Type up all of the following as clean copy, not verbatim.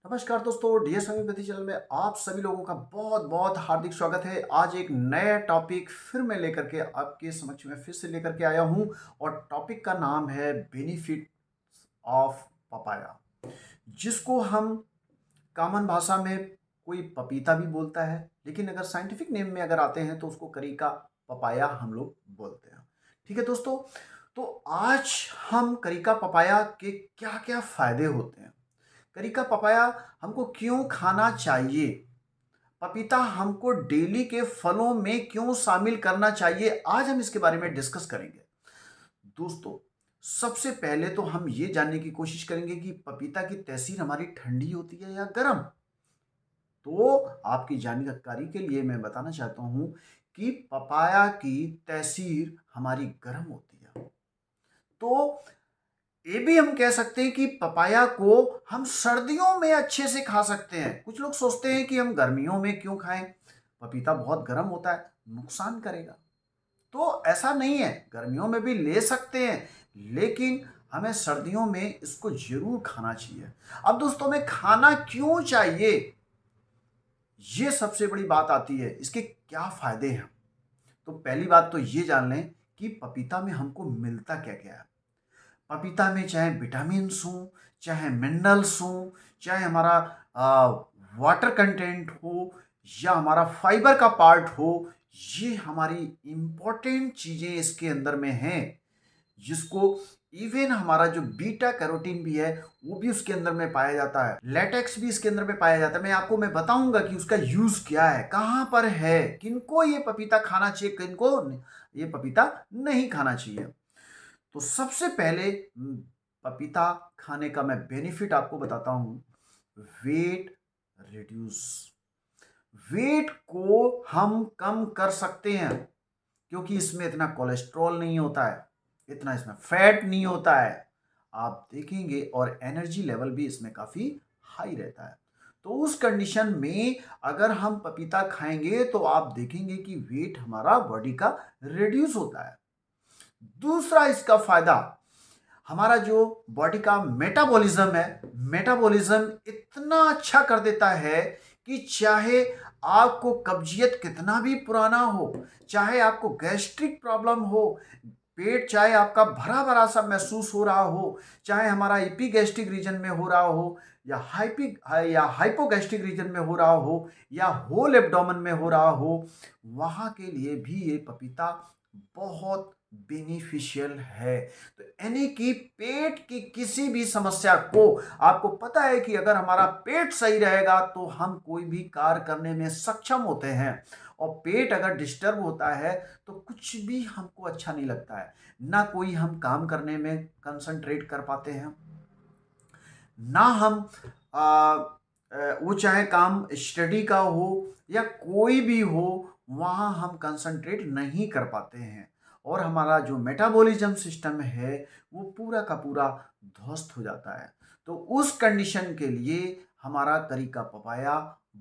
नमस्कार दोस्तों, DS homeopathy channel में आप सभी लोगों का बहुत बहुत हार्दिक स्वागत है। आज एक नया टॉपिक फिर मैं लेकर के आपके समक्ष में फिर से लेकर के आया हूं और टॉपिक का नाम है बेनिफिट ऑफ पपाया, जिसको हम कॉमन भाषा में कोई पपीता भी बोलता है, लेकिन अगर साइंटिफिक नेम में अगर आते हैं तो उसको करीका पपाया हम लोग बोलते हैं। ठीक है दोस्तों, तो आज हम करीका पपाया के क्या क्या फायदे होते हैं, करिका पपाया हमको क्यों खाना चाहिए, पपीता हमको डेली के फलों में क्यों शामिल करना चाहिए, आज हम इसके बारे में डिस्कस करेंगे। दोस्तों, सबसे पहले तो हम ये जानने की कोशिश करेंगे कि पपीता की तहसीर हमारी ठंडी होती है या गर्म। तो आपकी जानकारी के लिए मैं बताना चाहता हूं कि पपाया की तहसीर हमारी गर्म होती है। तो ये भी हम कह सकते हैं कि पपाया को हम सर्दियों में अच्छे से खा सकते हैं। कुछ लोग सोचते हैं कि हम गर्मियों में क्यों खाएं, पपीता बहुत गर्म होता है, नुकसान करेगा। तो ऐसा नहीं है, गर्मियों में भी ले सकते हैं, लेकिन हमें सर्दियों में इसको जरूर खाना चाहिए। अब दोस्तों, में खाना क्यों चाहिए, ये सबसे बड़ी बात आती है, इसके क्या फायदे हैं। तो पहली बात तो ये जान लें कि पपीता में हमको मिलता क्या क्या है। पपीता में चाहे विटामिन्स हों, चाहे मिनरल्स हों, चाहे हमारा वाटर कंटेंट हो या हमारा फाइबर का पार्ट हो, ये हमारी इंपॉर्टेंट चीज़ें इसके अंदर में हैं, जिसको इवन हमारा जो बीटा कैरोटीन भी है वो भी उसके अंदर में पाया जाता है, लेटेक्स भी इसके अंदर में पाया जाता है। मैं बताऊंगा कि उसका यूज क्या है, कहाँ पर है, किनको ये पपीता खाना चाहिए, किनको ये पपीता नहीं खाना चाहिए। तो सबसे पहले पपीता खाने का मैं बेनिफिट आपको बताता हूं। वेट रिड्यूस, वेट को हम कम कर सकते हैं, क्योंकि इसमें इतना कोलेस्ट्रॉल नहीं होता है, इतना इसमें फैट नहीं होता है, आप देखेंगे, और एनर्जी लेवल भी इसमें काफी हाई रहता है। तो उस कंडीशन में अगर हम पपीता खाएंगे तो आप देखेंगे कि वेट हमारा बॉडी का रिड्यूस होता है। दूसरा इसका फायदा, हमारा जो बॉडी का मेटाबॉलिज्म है, मेटाबॉलिज्म इतना अच्छा कर देता है कि चाहे आपको कब्जियत कितना भी पुराना हो, चाहे आपको गैस्ट्रिक प्रॉब्लम हो, पेट चाहे आपका भरा भरा सा महसूस हो रहा हो, चाहे हमारा एपीगैस्ट्रिक रीजन में हो रहा हो या हाइपोगैस्ट्रिक रीजन में हो रहा हो या होल एब्डोमेन में हो रहा हो, वहां के लिए भी ये पपीता बहुत बेनिफिशियल है। तो यानी कि पेट की किसी भी समस्या को, आपको पता है कि अगर हमारा पेट सही रहेगा तो हम कोई भी कार्य करने में सक्षम होते हैं, और पेट अगर डिस्टर्ब होता है तो कुछ भी हमको अच्छा नहीं लगता है, ना कोई हम काम करने में कंसंट्रेट कर पाते हैं, ना हम वो चाहे काम स्टडी का हो या कोई भी हो, वहाँ हम कंसंट्रेट नहीं कर पाते हैं, और हमारा जो मेटाबॉलिज्म सिस्टम है वो पूरा का पूरा ध्वस्त हो जाता है। तो उस कंडीशन के लिए हमारा करी का पपाया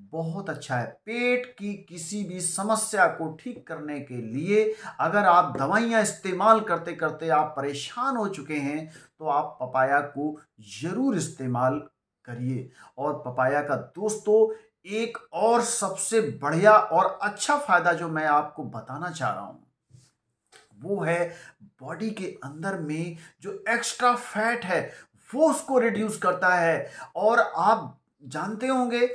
बहुत अच्छा है। पेट की किसी भी समस्या को ठीक करने के लिए अगर आप दवाइयाँ इस्तेमाल करते करते आप परेशान हो चुके हैं, तो आप पपाया को जरूर इस्तेमाल करिए। और पपाया का दोस्तों एक और सबसे बढ़िया और अच्छा फायदा जो मैं आपको बताना चाह रहा हूं, वो है बॉडी के अंदर में जो एक्स्ट्रा फैट है वो उसको रिड्यूस करता है। और आप जानते होंगे,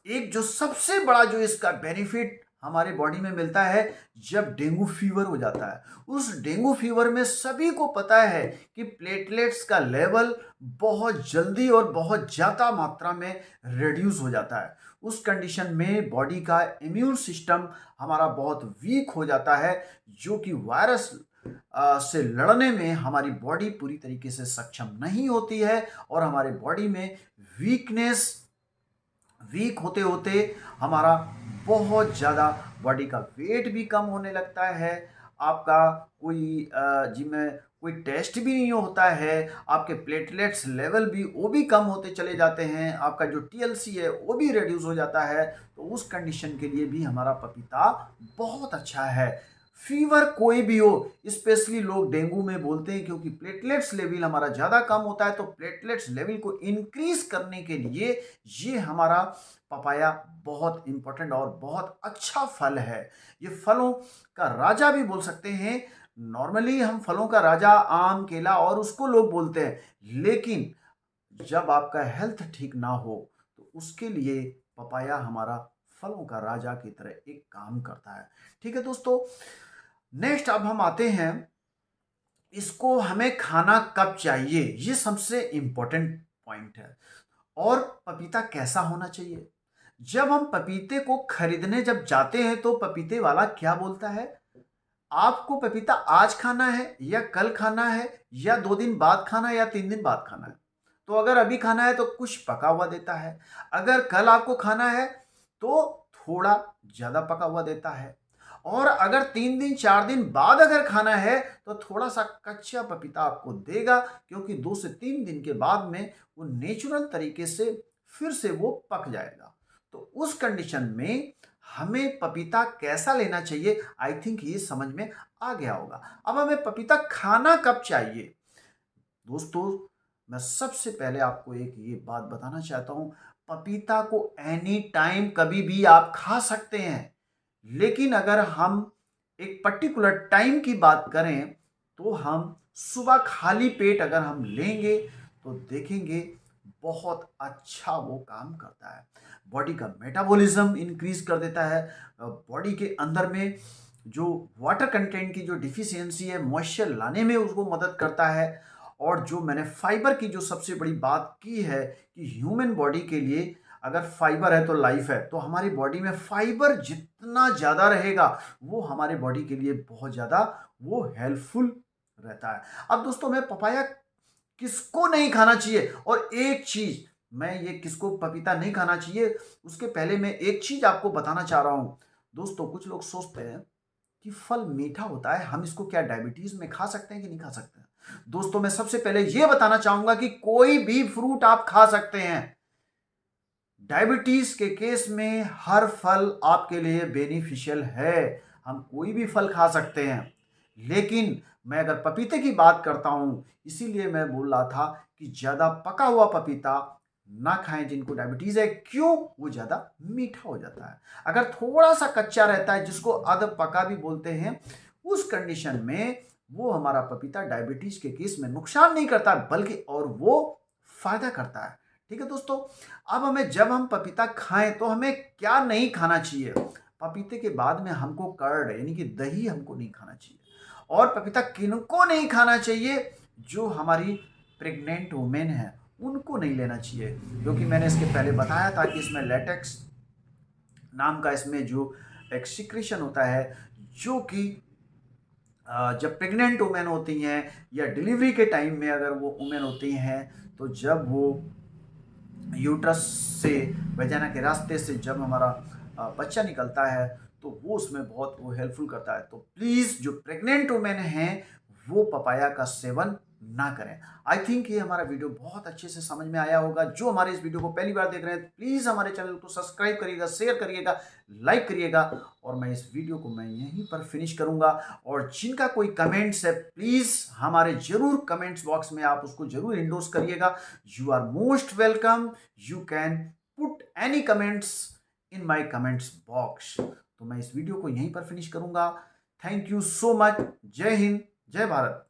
एक जो सबसे बड़ा जो इसका बेनिफिट हमारे बॉडी में मिलता है, जब डेंगू फीवर हो जाता है, उस डेंगू फीवर में सभी को पता है कि प्लेटलेट्स का लेवल बहुत जल्दी और बहुत ज़्यादा मात्रा में रिड्यूस हो जाता है। उस कंडीशन में बॉडी का इम्यून सिस्टम हमारा बहुत वीक हो जाता है, जो कि वायरस से लड़ने में हमारी बॉडी पूरी तरीके से सक्षम नहीं होती है, और हमारे बॉडी में वीकनेस, वीक होते होते हमारा बहुत ज़्यादा बॉडी का वेट भी कम होने लगता है। आपका कोई जिम में कोई टेस्ट भी नहीं होता है, आपके प्लेटलेट्स लेवल भी वो भी कम होते चले जाते हैं, आपका जो टीएलसी है वो भी रिड्यूस हो जाता है। तो उस कंडीशन के लिए भी हमारा पपीता बहुत अच्छा है। फीवर कोई भी हो, स्पेशली लोग डेंगू में बोलते हैं क्योंकि प्लेटलेट्स लेवल हमारा ज़्यादा कम होता है, तो प्लेटलेट्स लेवल को इंक्रीज करने के लिए ये हमारा पपाया बहुत इंपॉर्टेंट और बहुत अच्छा फल है। ये फलों का राजा भी बोल सकते हैं। नॉर्मली हम फलों का राजा आम, केला और उसको लोग बोलते हैं, लेकिन जब आपका हेल्थ ठीक ना हो तो उसके लिए पपाया हमारा फलों का राजा की तरह एक काम करता है। ठीक है दोस्तों, नेक्स्ट अब हम आते हैं, इसको हमें खाना कब चाहिए, ये सबसे इंपॉर्टेंट पॉइंट है। और पपीता कैसा होना चाहिए? जब हम पपीते को खरीदने जब जाते हैं तो पपीते वाला क्या बोलता है, आपको पपीता आज खाना है या कल खाना है या 2 दिन बाद खाना है या 3 दिन बाद खाना है। तो अगर अभी खाना है तो कुछ पका हुआ देता है, अगर कल आपको खाना है तो थोड़ा ज़्यादा पका हुआ देता है, और अगर 3 दिन 4 दिन बाद अगर खाना है तो थोड़ा सा कच्चा पपीता आपको देगा, क्योंकि 2 से 3 दिन के बाद में वो नेचुरल तरीके से फिर से वो पक जाएगा। तो उस कंडीशन में हमें पपीता कैसा लेना चाहिए, आई थिंक ये समझ में आ गया होगा। अब हमें पपीता खाना कब चाहिए? दोस्तों, मैं सबसे पहले आपको एक ये बात बताना चाहता हूँ, पपीता को एनी टाइम कभी भी आप खा सकते हैं, लेकिन अगर हम एक पर्टिकुलर टाइम की बात करें तो हम सुबह खाली पेट अगर हम लेंगे तो देखेंगे बहुत अच्छा वो काम करता है। बॉडी का मेटाबॉलिज्म इंक्रीज कर देता है, बॉडी के अंदर में जो वाटर कंटेंट की जो डिफिशियंसी है मॉइस्चर लाने में उसको मदद करता है। और जो मैंने फाइबर की जो सबसे बड़ी बात की है कि ह्यूमन बॉडी के लिए अगर फाइबर है तो लाइफ है, तो हमारी बॉडी में फाइबर जितना ज़्यादा रहेगा वो हमारे बॉडी के लिए बहुत ज़्यादा वो हेल्पफुल रहता है। अब दोस्तों, मैं पपाया किसको नहीं खाना चाहिए, और एक चीज़, मैं ये किसको पपीता नहीं खाना चाहिए उसके पहले मैं एक चीज़ आपको बताना चाह रहा हूँ। दोस्तों, कुछ लोग सोचते हैं कि फल मीठा होता है, हम इसको क्या डायबिटीज़ में खा सकते हैं कि नहीं खा सकते हैं? दोस्तों, मैं सबसे पहले ये बताना चाहूँगा कि कोई भी फ्रूट आप खा सकते हैं। डायबिटीज के केस में हर फल आपके लिए बेनिफिशियल है, हम कोई भी फल खा सकते हैं। लेकिन मैं अगर पपीते की बात करता हूं, इसीलिए मैं बोल रहा था कि ज्यादा पका हुआ पपीता ना खाएं जिनको डायबिटीज है। क्यों? वो ज्यादा मीठा हो जाता है। अगर थोड़ा सा कच्चा रहता है, जिसको अध पका भी बोलते हैं, उस कंडीशन में वो हमारा पपीता डायबिटीज के केस में नुकसान नहीं करता, बल्कि और वो फायदा करता है। ठीक है दोस्तों, अब जब हम पपीता खाएं तो हमें क्या नहीं खाना चाहिए? पपीते के बाद में हमको कर्ड यानी कि दही हमको नहीं खाना चाहिए। और पपीता किनको नहीं खाना चाहिए? जो हमारी प्रेग्नेंट वुमेन है उनको नहीं लेना चाहिए, क्योंकि मैंने इसके पहले बताया था कि इसमें लेटेक्स नाम का इसमें जो एक सिक्रेशन होता है, जो कि जब प्रेग्नेंट वुमेन होती हैं या डिलीवरी के टाइम में अगर वो वुमेन होती हैं, तो जब वो यूट्रस से, वजाना के रास्ते से जब हमारा बच्चा निकलता है, तो वो उसमें बहुत वो हेल्पफुल करता है। तो प्लीज़ जो प्रेग्नेंट वुमेन हैं वो पपाया का सेवन ना करें। आई थिंक ये हमारा वीडियो बहुत अच्छे से समझ में आया होगा। जो हमारे इस वीडियो को पहली बार देख रहे हैं, प्लीज़ हमारे चैनल को सब्सक्राइब करिएगा, शेयर करिएगा, लाइक करिएगा। और मैं इस वीडियो को मैं यहीं पर फिनिश करूंगा। और जिनका कोई कमेंट्स है, प्लीज़ हमारे ज़रूर कमेंट्स बॉक्स में आप उसको ज़रूर इंडोर्स करिएगा। You are most welcome, you can put any comments in my comments box. तो मैं इस वीडियो को यहीं पर फिनिश करूंगा। Thank you so much. जय हिंद, जय भारत।